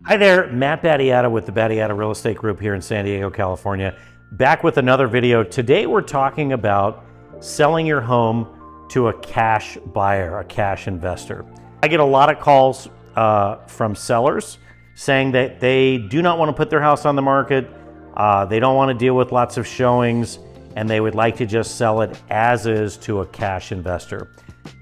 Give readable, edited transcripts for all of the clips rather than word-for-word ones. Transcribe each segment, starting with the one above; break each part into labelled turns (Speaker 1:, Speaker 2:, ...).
Speaker 1: Hi there, Matt Battiata with the Battiata Real Estate Group here in San Diego, California. Back with another video. Today we're talking about selling your home to a cash buyer, a cash investor. I get a lot of calls from sellers saying that they do not want to put their house on the market, they don't want to deal with lots of showings, and they would like to just sell it as is to a cash investor.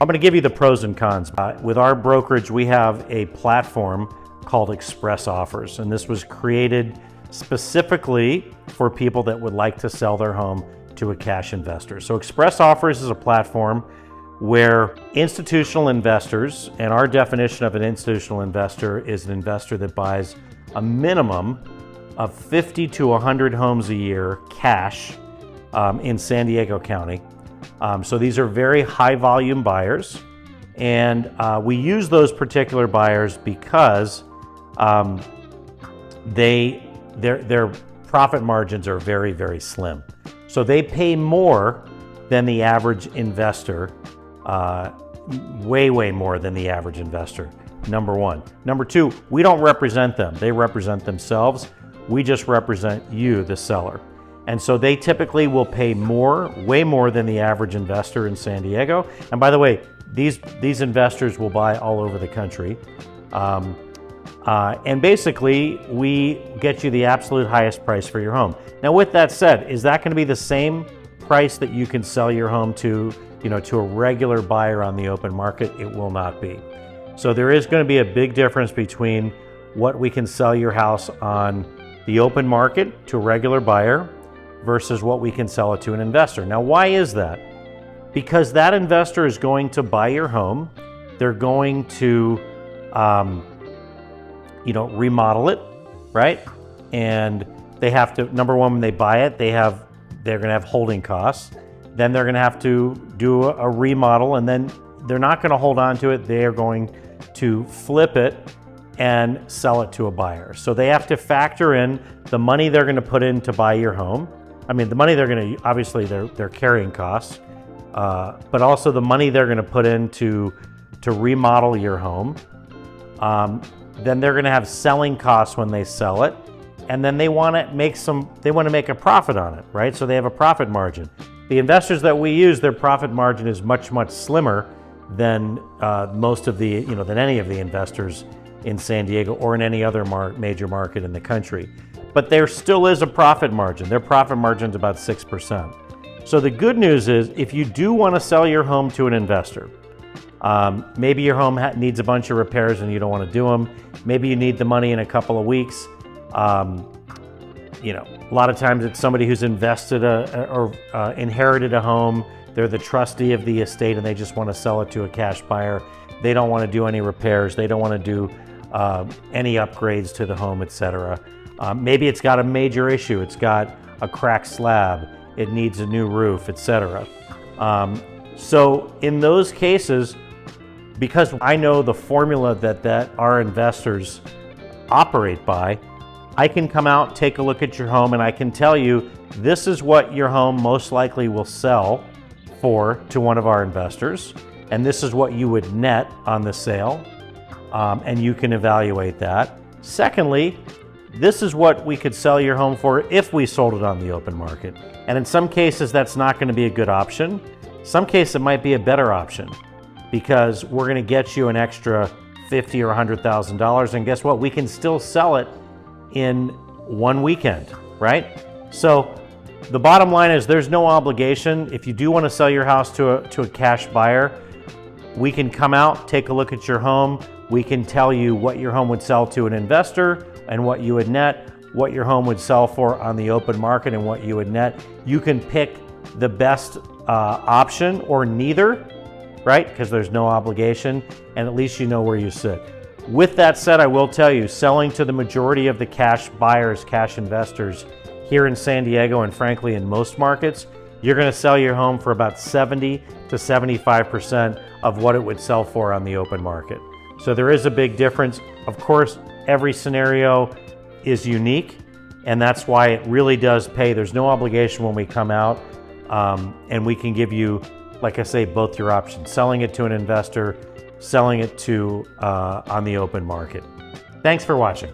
Speaker 1: I'm going to give you the pros and cons. With our brokerage, we have a platform called Express Offers, and this was created specifically for people that would like to sell their home to a cash investor. So Express Offers is a platform where institutional investors, and our definition of an institutional investor is an investor that buys a minimum of 50 to 100 homes a year cash in San Diego County. So these are very high volume buyers, and we use those particular buyers because their profit margins are very, very slim. So they pay more than the average investor, way more than the average investor, number one. Number two, we don't represent them. They represent themselves. We just represent you, the seller. And so they typically will pay more, way more than the average investor in San Diego. And by the way, these investors will buy all over the country. And basically, we get you the absolute highest price for your home. Now, with that said, is that going to be the same price that you can sell your home to, to a regular buyer on the open market? It will not be. So there is going to be a big difference between what we can sell your house on the open market to a regular buyer versus what we can sell it to an investor. Now, why is that? Because that investor is going to buy your home. They're going to remodel it, right? And they have to, number one, when they buy it, they're gonna have holding costs. Then they're gonna have to do a remodel, and then they're not gonna hold on to it. They are going to flip it and sell it to a buyer. So they have to factor in the money they're gonna put in to buy your home. I mean, the money they're gonna, obviously their carrying costs, but also the money they're gonna put in to remodel your home. Then they're going to have selling costs when they sell it, and then they want to make a profit on it, right? So they have a profit margin. The investors that we use, their profit margin is much slimmer than than any of the investors in San Diego or in any other major market in the country. But there still is a profit margin. Their profit margin is about 6%. So the good news is, if you do want to sell your home to an investor, maybe your home needs a bunch of repairs and you don't want to do them. Maybe you need the money in a couple of weeks. A lot of times it's somebody who's invested or inherited a home. They're the trustee of the estate and they just want to sell it to a cash buyer. They don't want to do any repairs. They don't want to do any upgrades to the home, etc. Maybe it's got a major issue. It's got a cracked slab. It needs a new roof, etc. So in those cases, because I know the formula that our investors operate by, I can come out, take a look at your home, and I can tell you this is what your home most likely will sell for to one of our investors, and this is what you would net on the sale, and you can evaluate that. Secondly, this is what we could sell your home for if we sold it on the open market. And in some cases, that's not going to be a good option. Some cases it might be a better option because we're going to get you an extra $50,000 or $100,000, and guess what? We can still sell it in one weekend, right? So the bottom line is there's no obligation. If you do want to sell your house to a cash buyer, we can come out, take a look at your home. We can tell you what your home would sell to an investor and what you would net, what your home would sell for on the open market and what you would net. You can pick the best option or neither, right? Because there's no obligation, and at least you know where you sit. With that said, I will tell you, selling to the majority of the cash buyers, cash investors here in San Diego, and frankly in most markets, you're going to sell your home for about 70 to 75% of what it would sell for on the open market. So there is a big difference. Of course, every scenario is unique, and that's why it really does pay. There's no obligation when we come out, and we can give you, like I say, both your options: selling it to an investor, selling it to on the open market. Thanks for watching.